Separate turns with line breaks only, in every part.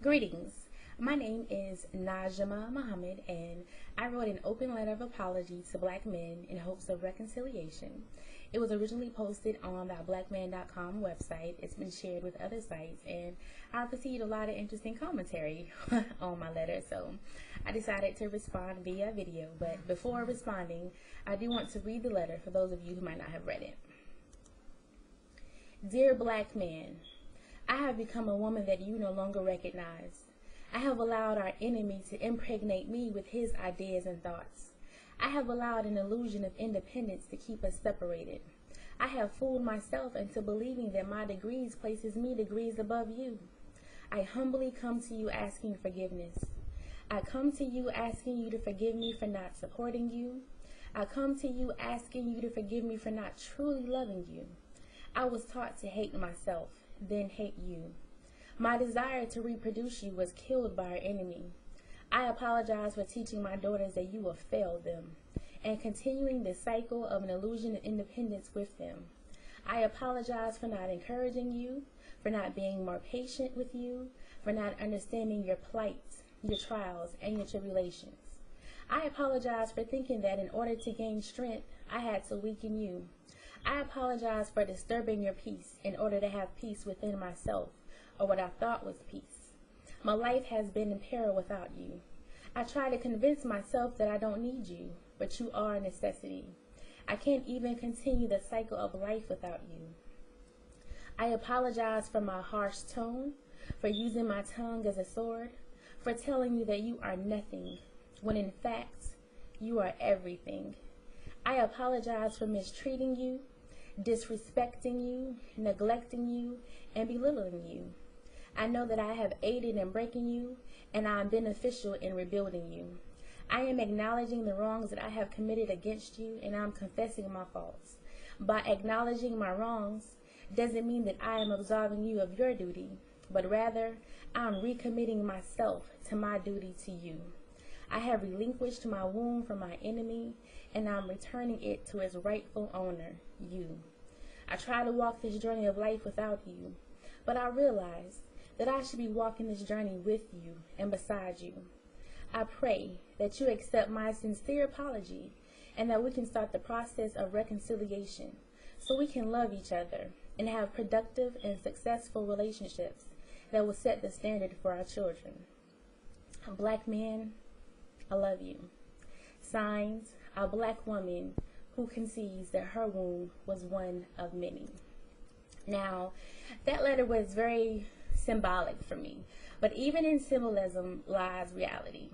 Greetings. My name is Najma Muhammad, and I wrote an open letter of apology to black men in hopes of reconciliation. It was originally posted on the blackman.com website. It's been shared with other sites, and I received a lot of interesting commentary on my letter, so I decided to respond via video. But before responding, I do want to read the letter for those of you who might not have read it. Dear black man, I have become a woman that you no longer recognize. I have allowed our enemy to impregnate me with his ideas and thoughts. I have allowed an illusion of independence to keep us separated. I have fooled myself into believing that my degrees places me degrees above you. I humbly come to you asking forgiveness. I come to you asking you to forgive me for not supporting you. I come to you asking you to forgive me for not truly loving you. I was taught to hate myself, then hate you. My desire to reproduce you was killed by our enemy. I apologize for teaching my daughters that you have failed them and continuing the cycle of an illusion of independence with them. I apologize for not encouraging you, for not being more patient with you, for not understanding your plight, your trials, and your tribulations. I apologize for thinking that in order to gain strength, I had to weaken you. I apologize for disturbing your peace in order to have peace within myself, or what I thought was peace. My life has been in peril without you. I try to convince myself that I don't need you, but you are a necessity. I can't even continue the cycle of life without you. I apologize for my harsh tone, for using my tongue as a sword, for telling you that you are nothing, when in fact, you are everything. I apologize for mistreating you, disrespecting you, neglecting you, and belittling you. I know that I have aided in breaking you, and I am beneficial in rebuilding you. I am acknowledging the wrongs that I have committed against you, and I am confessing my faults. By acknowledging my wrongs doesn't mean that I am absolving you of your duty, but rather I am recommitting myself to my duty to you. I have relinquished my womb from my enemy, and I'm returning it to its rightful owner, you. I try to walk this journey of life without you, but I realize that I should be walking this journey with you and beside you. I pray that you accept my sincere apology and that we can start the process of reconciliation so we can love each other and have productive and successful relationships that will set the standard for our children. Black man, I love you. Signed, a black woman who concedes that her womb was one of many. Now, that letter was very symbolic for me, but even in symbolism lies reality.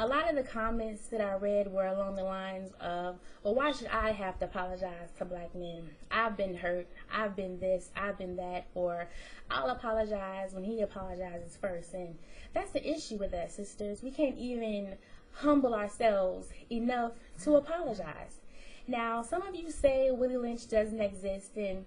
A lot of the comments that I read were along the lines of, well, why should I have to apologize to black men? I've been hurt, I've been this, I've been that, or I'll apologize when he apologizes first. And that's the issue with us, sisters. We can't even humble ourselves enough to apologize. Now, some of you say Willie Lynch doesn't exist, and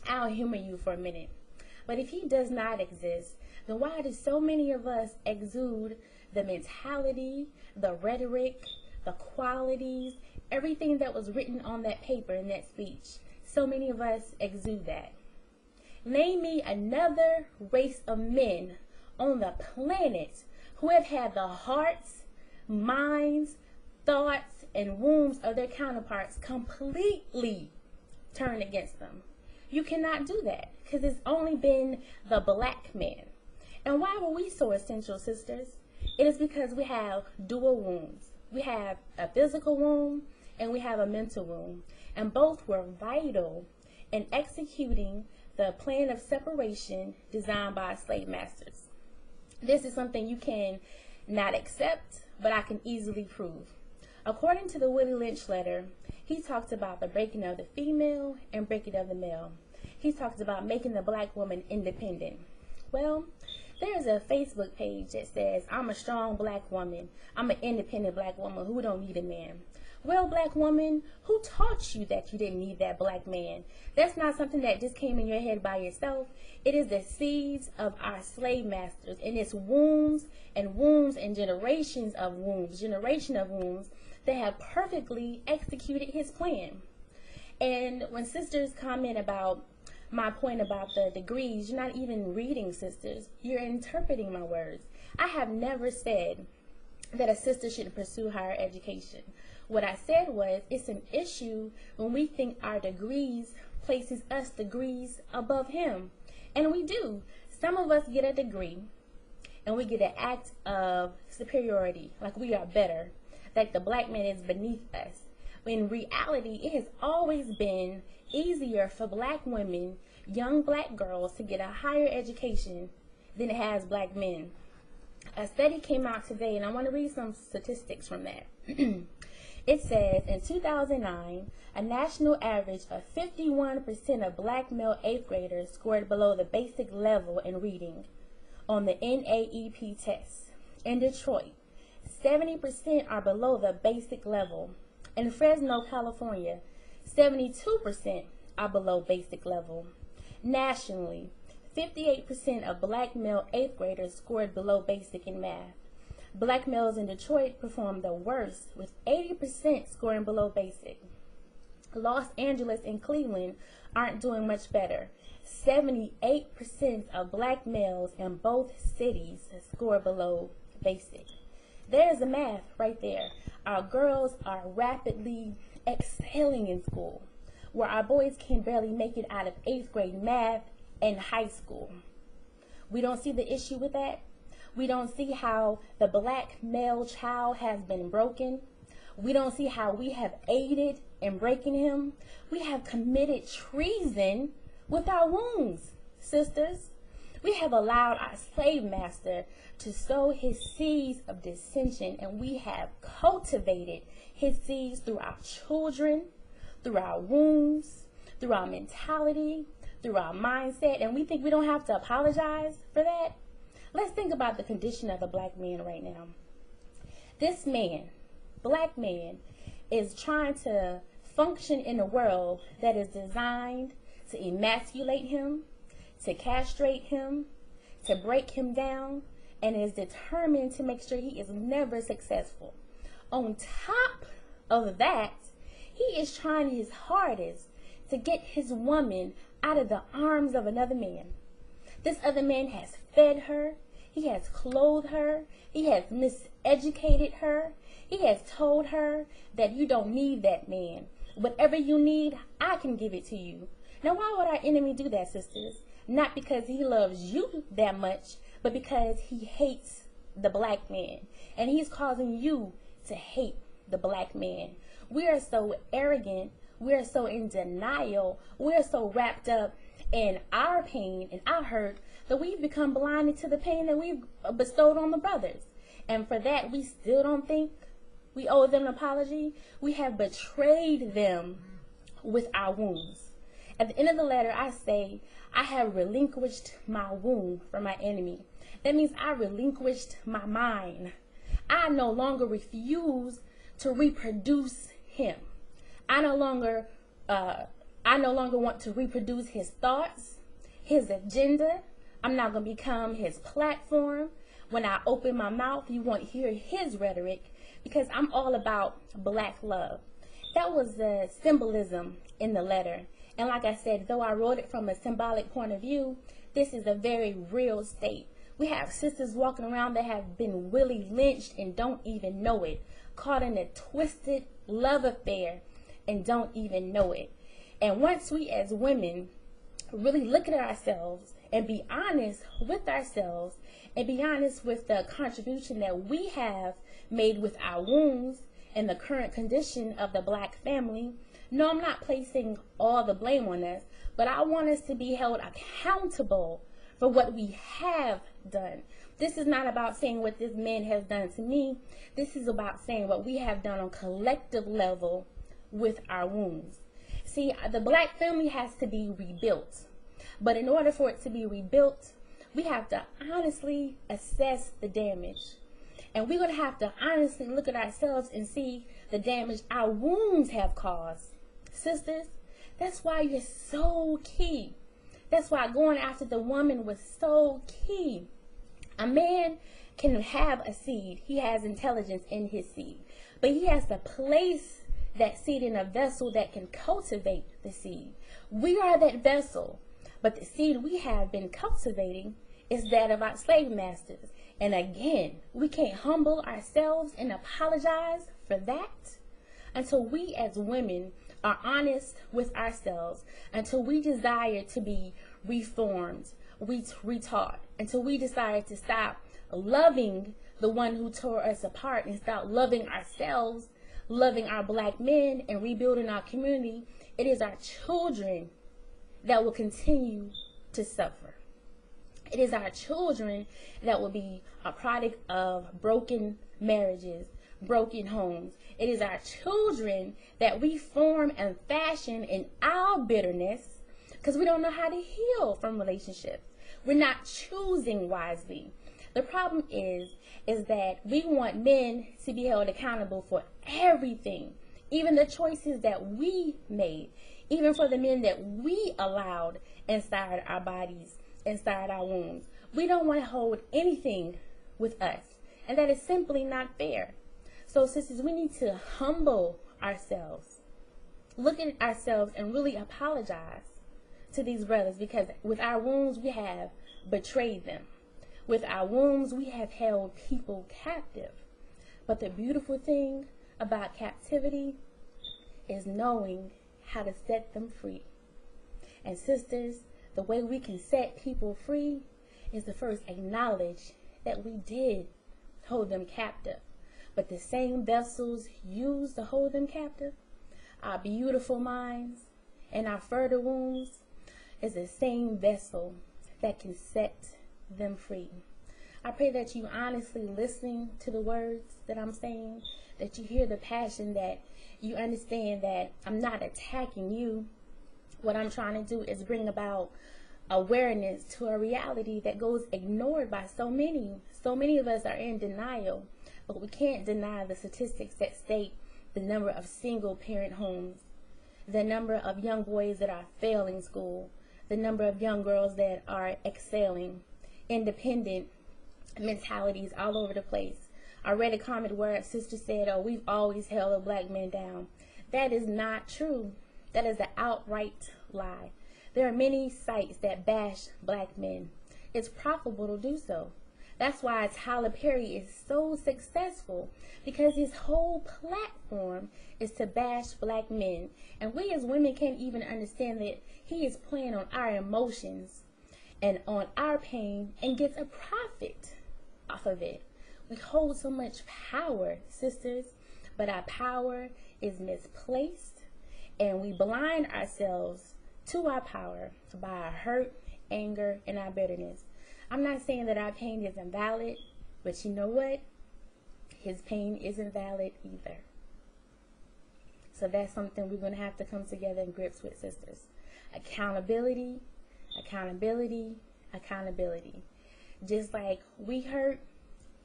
I'll humor you for a minute. But if he does not exist, then why do so many of us exude the mentality, the rhetoric, the qualities, everything that was written on that paper in that speech? So many of us exude that. Name me another race of men on the planet who have had the hearts, minds, thoughts, and wombs of their counterparts completely turned against them. You cannot do that because it's only been the black man. And why were we so essential, sisters? It is because we have dual wombs. We have a physical womb and we have a mental womb. And both were vital in executing the plan of separation designed by slave masters. This is something you can not accept, but I can easily prove. According to the Willie Lynch letter, he talked about the breaking of the female and breaking of the male. He talked about making the black woman independent. Well, there's a Facebook page that says, I'm a strong black woman. I'm an independent black woman who don't need a man. Well, black woman, who taught you that you didn't need that black man? That's not something that just came in your head by yourself. It is the seeds of our slave masters, and it's wombs and wombs and generation of wombs that have perfectly executed his plan. And when sisters comment about my point about the degrees, you're not even reading, sisters. You're interpreting my words. I have never said that a sister shouldn't pursue higher education. What I said was it's an issue when we think our degrees places us degrees above him. And we do. Some of us get a degree and we get an act of superiority, like we are better, like the black man is beneath us. But in reality, it has always been easier for black women, young black girls, to get a higher education than it has black men. A study came out today, and I want to read some statistics from that. It says in 2009, a national average of 51% of black male 8th graders scored below the basic level in reading on the NAEP test. In Detroit, 70% are below the basic level. In Fresno, California, 72% are below basic level. Nationally, 58% of black male 8th graders scored below basic in math. Black males in Detroit performed the worst, with 80% scoring below basic. Los Angeles and Cleveland aren't doing much better. 78% of black males in both cities score below basic. There's the math right there. Our girls are rapidly excelling in school, where our boys can barely make it out of 8th grade math in high school. We don't see the issue with that. We don't see how the black male child has been broken. We don't see how we have aided in breaking him. We have committed treason with our wounds, sisters. We have allowed our slave master to sow his seeds of dissension, and we have cultivated his seeds through our children, through our wounds, through our mentality, through our mindset, and we think we don't have to apologize for that. Let's think about the condition of the black man right now. This man, black man, is trying to function in a world that is designed to emasculate him, to castrate him, to break him down, and is determined to make sure he is never successful. On top of that, he is trying his hardest to get his woman out of the arms of another man. This other man has fed her, he has clothed her, he has miseducated her, he has told her that you don't need that man. Whatever you need, I can give it to you. Now, why would our enemy do that, sisters? Not because he loves you that much, but because he hates the black man. And he's causing you to hate the black man. We are so arrogant, we are so in denial, we are so wrapped up in our pain and our hurt that we've become blinded to the pain that we've bestowed on the brothers. And for that, we still don't think we owe them an apology. We have betrayed them with our wounds. At the end of the letter, I say, I have relinquished my wound for my enemy. That means I relinquished my mind. I no longer refuse to reproduce him. I no longer want to reproduce his thoughts, his agenda. I'm not going to become his platform. When I open my mouth, you won't hear his rhetoric because I'm all about black love. That was the symbolism in the letter. And like I said, though I wrote it from a symbolic point of view, this is a very real state. We have sisters walking around that have been Willie lynched and don't even know it, caught in a twisted love affair and don't even know it. And once we as women really look at ourselves and be honest with ourselves and be honest with the contribution that we have made with our wounds and the current condition of the black family, no, I'm not placing all the blame on us, but I want us to be held accountable for what we have done. This is not about saying what this man has done to me. This is about saying what we have done on collective level with our wounds. See, the black family has to be rebuilt. But in order for it to be rebuilt, we have to honestly assess the damage. And we're going to have to honestly look at ourselves and see the damage our wounds have caused. Sisters, that's why you're so key. That's why going after the woman was so key. A man can have a seed. He has intelligence in his seed. But he has to place that seed in a vessel that can cultivate the seed. We are that vessel. But the seed we have been cultivating is that of our slave masters. And again, we can't humble ourselves and apologize for that until we as women are honest with ourselves, until we desire to be reformed, retaught, until we desire to stop loving the one who tore us apart and start loving ourselves, loving our black men, and rebuilding our community. It is our children that will continue to suffer. It is our children that will be a product of broken marriages, broken homes. It is our children that we form and fashion in our bitterness because we don't know how to heal from relationships. We're not choosing wisely. The problem is that we want men to be held accountable for everything, even the choices that we made, even for the men that we allowed inside our bodies, inside our wombs. We don't want to hold anything with us, and that is simply not fair. So, sisters, we need to humble ourselves, look at ourselves, and really apologize to these brothers, because with our wounds, we have betrayed them. With our wounds, we have held people captive. But the beautiful thing about captivity is knowing how to set them free. And sisters, the way we can set people free is to first acknowledge that we did hold them captive. But the same vessels used to hold them captive, our beautiful minds and our fertile wounds, is the same vessel that can set them free. I pray that you honestly listening to the words that I'm saying, that you hear the passion, that you understand that I'm not attacking you. What I'm trying to do is bring about awareness to a reality that goes ignored by so many. So many of us are in denial, but we can't deny the statistics that state the number of single parent homes, the number of young boys that are failing school, the number of young girls that are excelling, independent mentalities all over the place. I read a comment where a sister said, "Oh, we've always held a black man down." That is not true. That is an outright lie. There are many sites that bash black men. It's profitable to do so. That's why Tyler Perry is so successful, because his whole platform is to bash black men. And we as women can't even understand that he is playing on our emotions and on our pain and gets a profit off of it. We hold so much power, sisters, but our power is misplaced, and we blind ourselves to our power by our hurt, anger, and our bitterness. I'm not saying that our pain isn't valid, but you know what? His pain isn't valid either. So that's something we're going to have to come together in grips with, sisters. Accountability, accountability, accountability. Just like we hurt,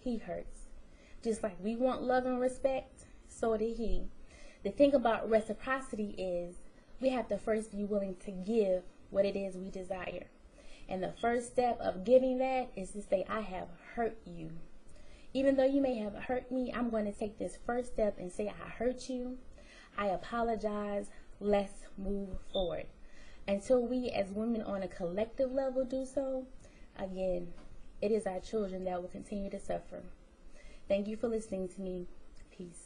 he hurts. Just like we want love and respect, so did he. The thing about reciprocity is we have to first be willing to give what it is we desire. And the first step of giving that is to say, I have hurt you. Even though you may have hurt me, I'm going to take this first step and say, I hurt you. I apologize. Let's move forward. Until we as women on a collective level do so, again, it is our children that will continue to suffer. Thank you for listening to me. Peace.